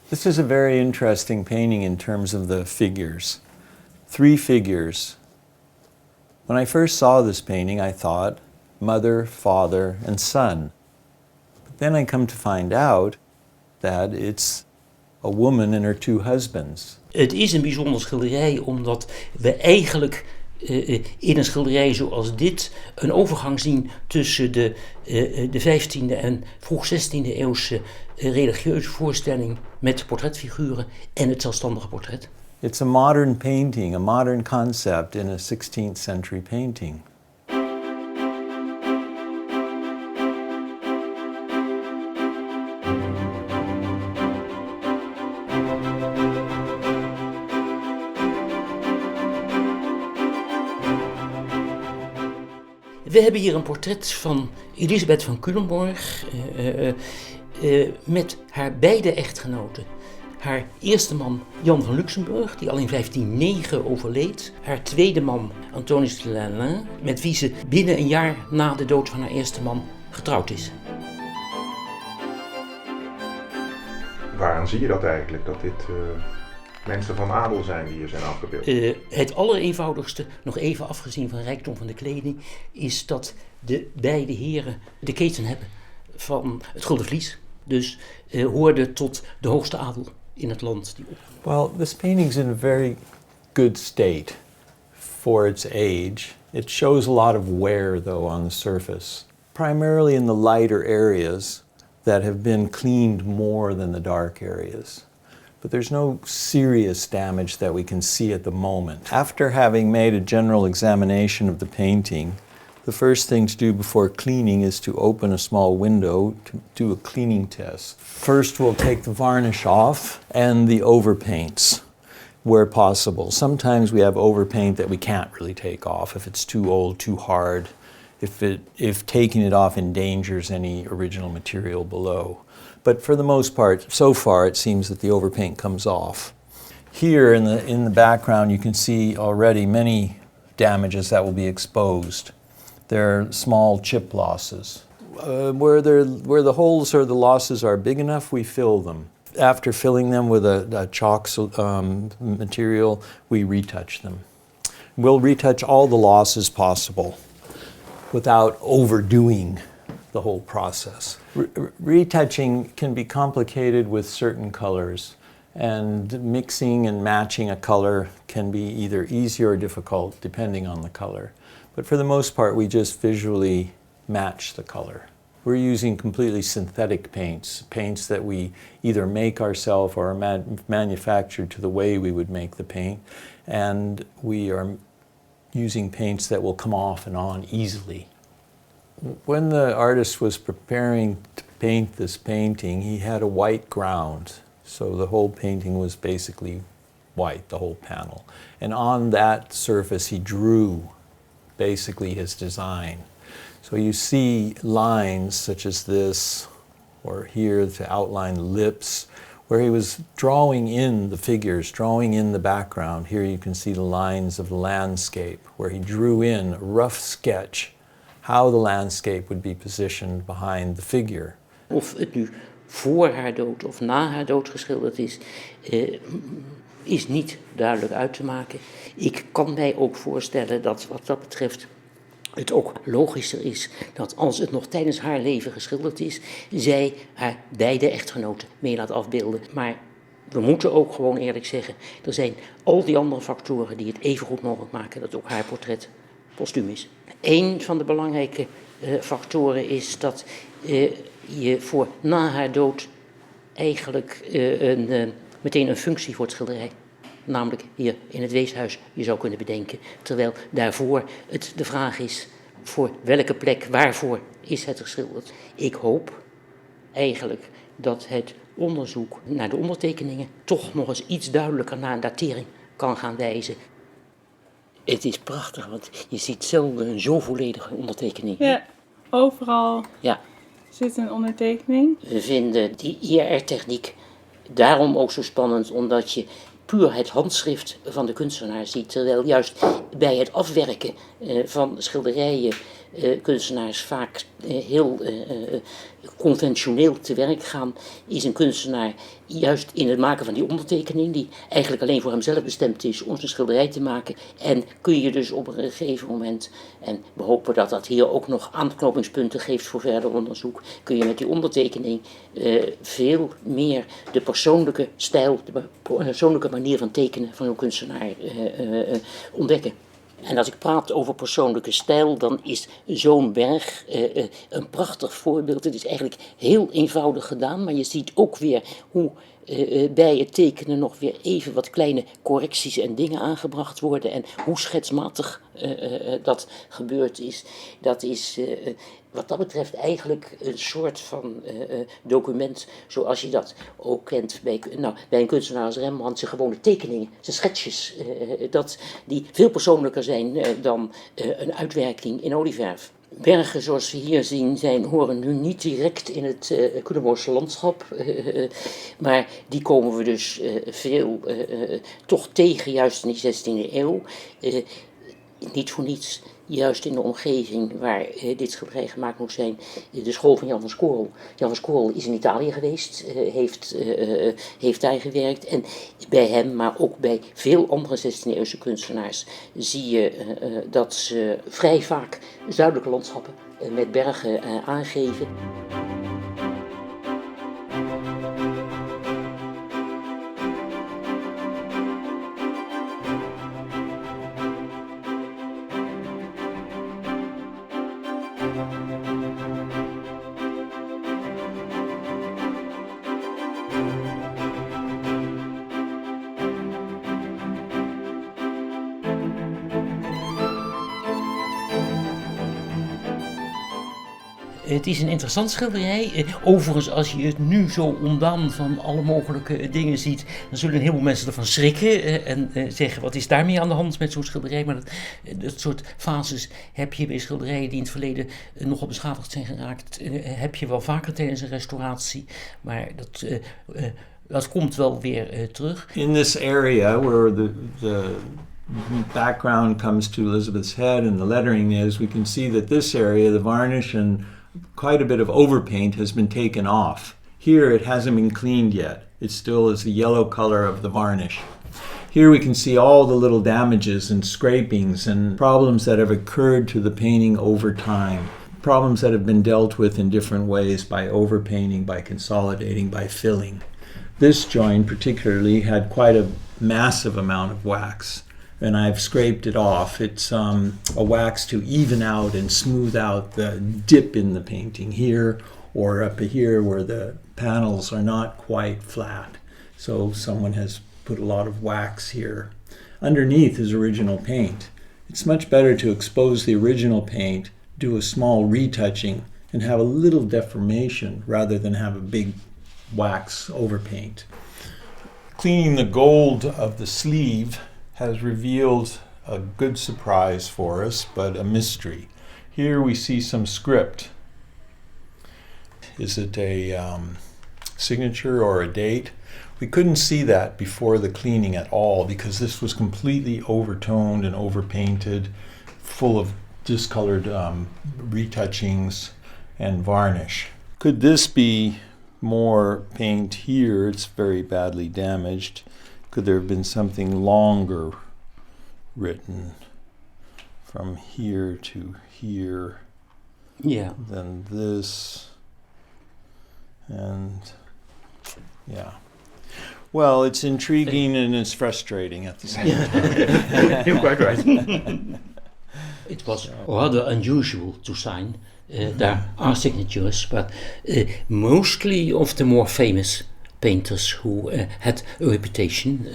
This is a very interesting painting in terms of the figures. 3 figures. When I first saw this painting, I thought mother, father, and son. But then I come to find out that it's a woman and her 2 husbands. Het is een bijzonder schilderij omdat we eigenlijk in een schilderij zoals dit een overgang zien tussen de 15e en vroeg 16e eeuwse religieuze voorstelling met portretfiguren en het zelfstandige portret. It's a modern painting, a modern concept in a 16th century painting. We hebben hier een portret van Elizabeth van Culemborg met haar beide echtgenoten. Haar eerste man Jan van Luxemburg, die al in 1509 overleed. Haar tweede man Antonius de Lalin, met wie ze binnen een jaar na de dood van haar eerste man getrouwd is. Waaraan zie je dat eigenlijk, dat dit mensen van adel zijn die hier zijn afgebeeld? Het allereenvoudigste, nog even afgezien van rijkdom van de kleding, is dat de beide heren de keten hebben van het Gulden Vlies. Dus hoorde tot de hoogste adel in het land. Well, this painting's in a very good state for its age. It shows a lot of wear, though, on the surface. Primarily in the lighter areas that have been cleaned more than the dark areas. But there's no serious damage that we can see at the moment. After having made a general examination of the painting, the first thing to do before cleaning is to open a small window to do a cleaning test. First, we'll take the varnish off and the overpaints where possible. Sometimes we have overpaint that we can't really take off if it's too old, too hard, if taking it off endangers any original material below. But for the most part, so far, it seems that the overpaint comes off. Here in the background, you can see already many damages that will be exposed. There are small chip losses. Where the holes or the losses are big enough, we fill them. After filling them with a chalk material, we retouch them. We'll retouch all the losses possible without overdoing the whole process. Retouching can be complicated with certain colors, and mixing and matching a color can be either easy or difficult depending on the color. But for the most part, we just visually match the color. We're using completely synthetic paints that we either make ourselves or manufactured to the way we would make the paint, and we are using paints that will come off and on easily. When the artist was preparing to paint this painting, he had a white ground. So the whole painting was basically white, the whole panel. And on that surface, he drew basically his design. So you see lines such as this, or here to outline the lips, where he was drawing in the figures, drawing in the background. Here you can see the lines of the landscape, where he drew in a rough sketch how the landscape would be positioned behind the figure. Of het nu voor haar dood of na haar dood geschilderd is niet duidelijk uit te maken. Ik kan mij ook voorstellen dat wat dat betreft het ook logischer is dat als het nog tijdens haar leven geschilderd is, zij haar beide echtgenoten mee laat afbeelden. Maar we moeten ook gewoon eerlijk zeggen, er zijn al die andere factoren die het even goed mogelijk maken dat ook haar portret postuum is. Een van de belangrijke factoren is dat je voor na haar dood eigenlijk meteen een functie voor het schilderij, namelijk hier in het Weeshuis, je zou kunnen bedenken. Terwijl daarvoor het de vraag is, voor welke plek, waarvoor is het geschilderd? Ik hoop eigenlijk dat het onderzoek naar de ondertekeningen toch nog eens iets duidelijker naar een datering kan gaan wijzen. Het is prachtig, want je ziet zelden een zo volledige ondertekening. Ja, overal zit een ondertekening. We vinden die IR-techniek daarom ook zo spannend, omdat je puur het handschrift van de kunstenaar ziet. Terwijl juist bij het afwerken van schilderijen kunstenaars vaak heel conventioneel te werk gaan, is een kunstenaar juist in het maken van die ondertekening, die eigenlijk alleen voor hemzelf bestemd is om zijn schilderij te maken. En kun je dus op een gegeven moment, en we hopen dat dat hier ook nog aanknopingspunten geeft voor verder onderzoek, kun je met die ondertekening veel meer de persoonlijke stijl, de persoonlijke manier van tekenen van een kunstenaar ontdekken. En als ik praat over persoonlijke stijl, dan is zo'n berg een prachtig voorbeeld. Het is eigenlijk heel eenvoudig gedaan, maar je ziet ook weer hoe bij het tekenen nog weer even wat kleine correcties en dingen aangebracht worden. En hoe schetsmatig dat gebeurd is. Dat is wat dat betreft eigenlijk een soort van document zoals je dat ook kent bij een kunstenaar als Rembrandt, zijn gewone tekeningen, zijn schetsjes, die veel persoonlijker zijn dan een uitwerking in olieverf. Bergen zoals we hier zien horen nu niet direct in het Culemborgse landschap, maar die komen we dus veel toch tegen, juist in die 16e eeuw. Niet voor niets, juist in de omgeving waar dit schilderij gemaakt moet zijn, de school van Jan van Scorel. Jan van Scorel is in Italië geweest, heeft daar gewerkt. En bij hem, maar ook bij veel andere 16e-eeuwse kunstenaars, zie je dat ze vrij vaak zuidelijke landschappen met bergen aangeven. Het is een interessant schilderij. Overigens, als je het nu zo ontdaan van alle mogelijke dingen ziet, dan zullen een heleboel mensen ervan schrikken en zeggen, wat is daarmee aan de hand met zo'n schilderij? Maar dat soort fases heb je bij schilderijen die in het verleden nogal beschadigd zijn geraakt, heb je wel vaker tijdens een restauratie. Maar dat komt wel weer terug. In this area where the background comes to Elizabeth's head and the lettering is, we can see that this area, the varnish and quite a bit of overpaint has been taken off. Here it hasn't been cleaned yet. It still is the yellow color of the varnish. Here we can see all the little damages and scrapings and problems that have occurred to the painting over time. Problems that have been dealt with in different ways by overpainting, by consolidating, by filling. This joint particularly had quite a massive amount of wax, and I've scraped it off. It's a wax to even out and smooth out the dip in the painting here or up here where the panels are not quite flat. So someone has put a lot of wax here. Underneath is original paint. It's much better to expose the original paint, do a small retouching, and have a little deformation rather than have a big wax overpaint. Cleaning the gold of the sleeve has revealed a good surprise for us, but a mystery. Here we see some script. Is it a signature or a date? We couldn't see that before the cleaning at all because this was completely overtoned and overpainted, full of discolored retouchings and varnish. Could this be more paint here? It's very badly damaged. Could there have been something longer written from here to here than this? And yeah. Well, it's intriguing and it's frustrating at the same time. You're quite right. It was rather unusual to sign. There are signatures, but mostly of the more famous painters who had a reputation,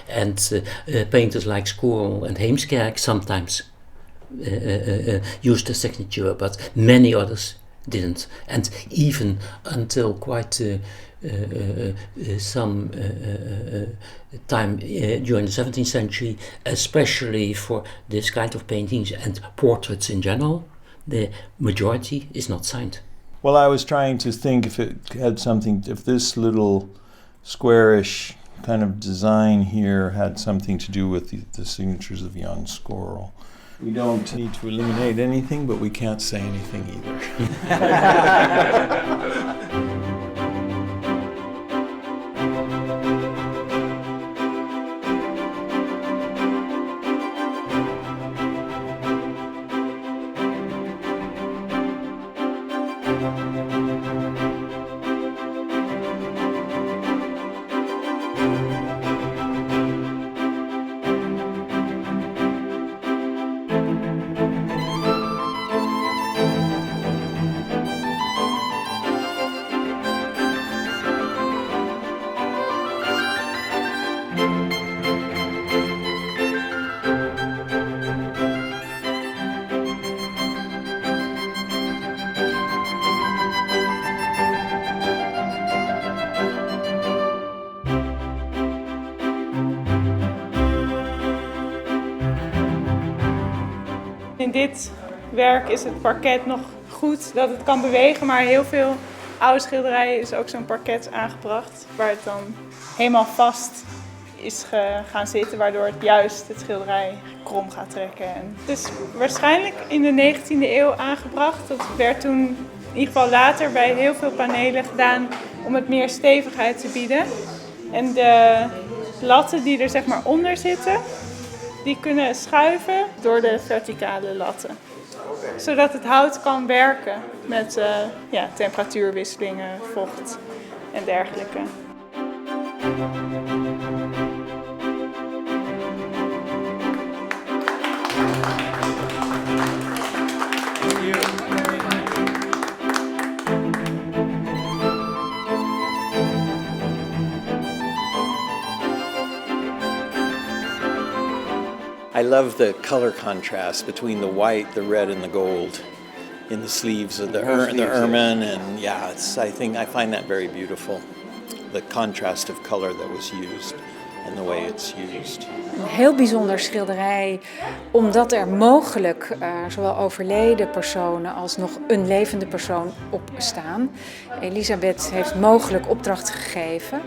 and painters like Scorel and Heemskerk sometimes used a signature, but many others didn't. And even until quite some time during the 17th century, especially for this kind of paintings and portraits in general, the majority is not signed. Well, I was trying to think if it had something, if this little squarish kind of design here had something to do with the signatures of Jan Scorel. We don't need to eliminate anything, but we can't say anything either. In dit werk is het parket nog goed dat het kan bewegen, maar heel veel oude schilderijen is ook zo'n parket aangebracht waar het dan helemaal vast is gaan zitten, waardoor het juist het schilderij krom gaat trekken. En het is waarschijnlijk in de 19e eeuw aangebracht. Dat werd toen in ieder geval later bij heel veel panelen gedaan om het meer stevigheid te bieden. En de latten die er zeg maar onder zitten, die kunnen schuiven door de verticale latten. Zodat het hout kan werken met temperatuurwisselingen, vocht en dergelijke. I love the color contrast between the white, the red, and the gold in the sleeves of the ermine, and I find that very beautiful. The contrast of color that was used and the way it's used. Een heel bijzonder schilderij, omdat er mogelijk zowel overleden personen als nog een levende persoon op staan. Elizabeth heeft mogelijk opdracht gegeven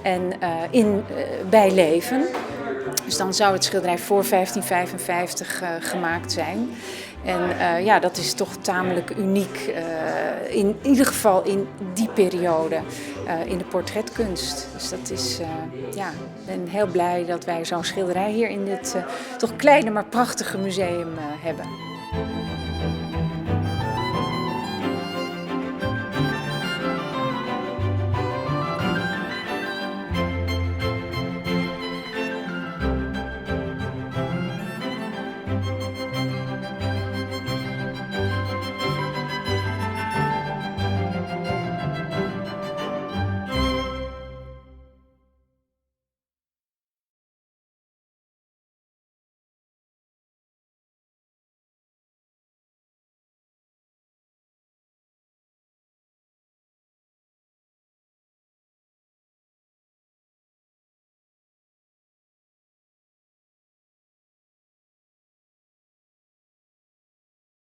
en bij leven. Dus dan zou het schilderij voor 1555 gemaakt zijn. En dat is toch tamelijk uniek, in ieder geval in die periode, in de portretkunst. Dus dat is, ik ben heel blij dat wij zo'n schilderij hier in dit toch kleine maar prachtige museum hebben.